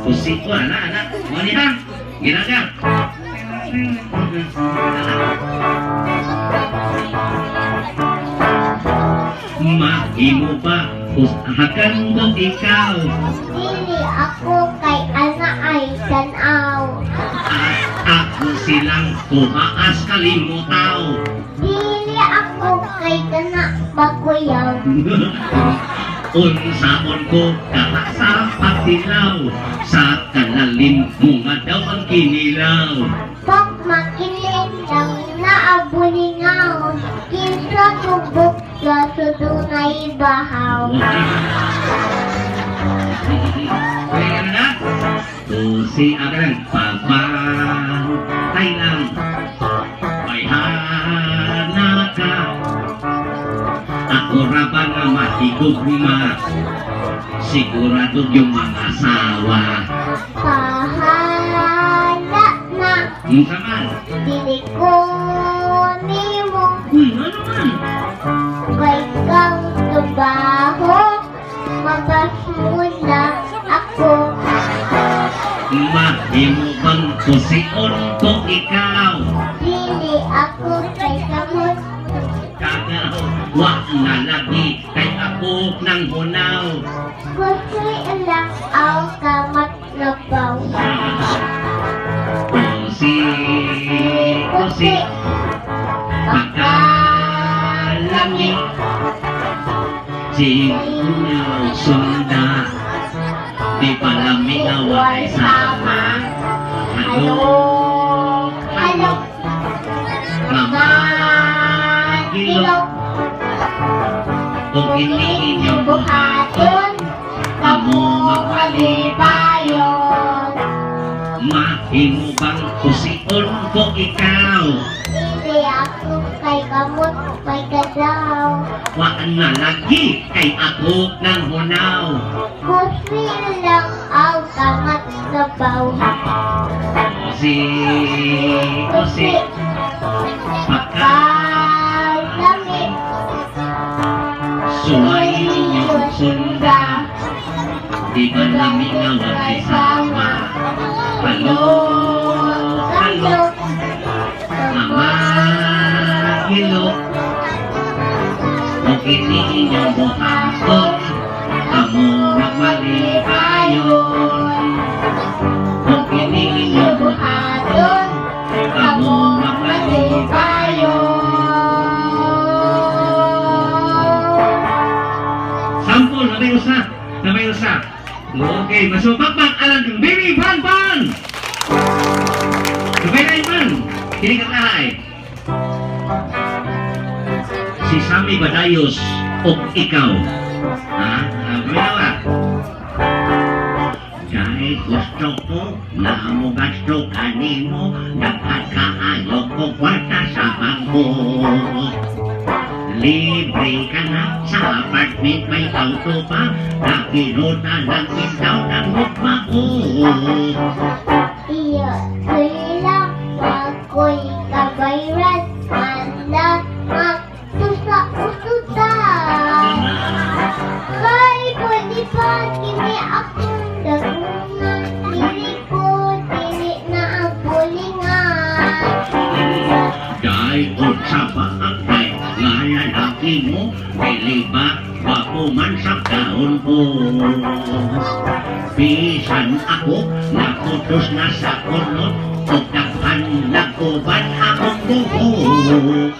Pusik ko, anak. Manihan. Ginagan. Mahimo ba? Usahakan ko ikaw. Dili ako kay ana ay tanaw. At ako silang tumaas kalimutaw. Dili ako kay kana baguyaw. Unsaon ko kata sa patilaw. Sa kalalim mo nga daw ang kinilaw. Pag makiling lang naabulingaw. Kinsa tubok sa sudunay bahaw. Kaya na? Tusi akan pagpantay lang. May hana ka. Ako raba na matigugma. Sigurado yung mga asawa. Pahala na. Minsan man. Dili ko nimo. Ano man? Kay kang trabaho. Magasmula ako. Mahimo bang pusion ko ikaw? Dili ako kay kamot. Kagaw, wag na lagi kay ako ng hunaw. Gusto lang ang kamat na baw. Kusi, pagkalami, sinaw sunda, di palami na walay sama. Halo, mamagilo, kung hindi inyong buhaton, kamo magpalipayon. Mahimo bang kusion ko ikaw? Dili ako kay kamot may kadaw. Wag na lagi kay ako ng hunaw. Gusto lang ang kamat na baw. Kusi, pagka Pagkalami. suway inyong sunda, di ba namin nga walay sama. Halo, mamagilo, kung hindi inyong buhaton, kamo magmalipayon. Kung hindi inyong buhaton, kamo magmalipayon. Sampol, sabay usa. Okay, masupakpak alam ng baby pan. Sabay na iman, kini ka tahay. Si Sammy Badayos o ikaw. Ha? Ginawa. Kahit gusto ko na mo gasto kanimo, nagkakaayo ko kwarta sa bangko. Libre ka na sa apartment, may auto pa, nakinuta lang daw ng mukha ko. Iya, kailang ako'y kabayran. Manda, magtusa usuta. Kay pwede pa kini akong dagungan. Dili ko, dili na ang bulingan. Dahil kung sa baagay, nga lalaki mo, dili ba wapo man sa kaon ko. Bisan ako, nakutos na sa kulot, o daghan nagkuban akong buhok.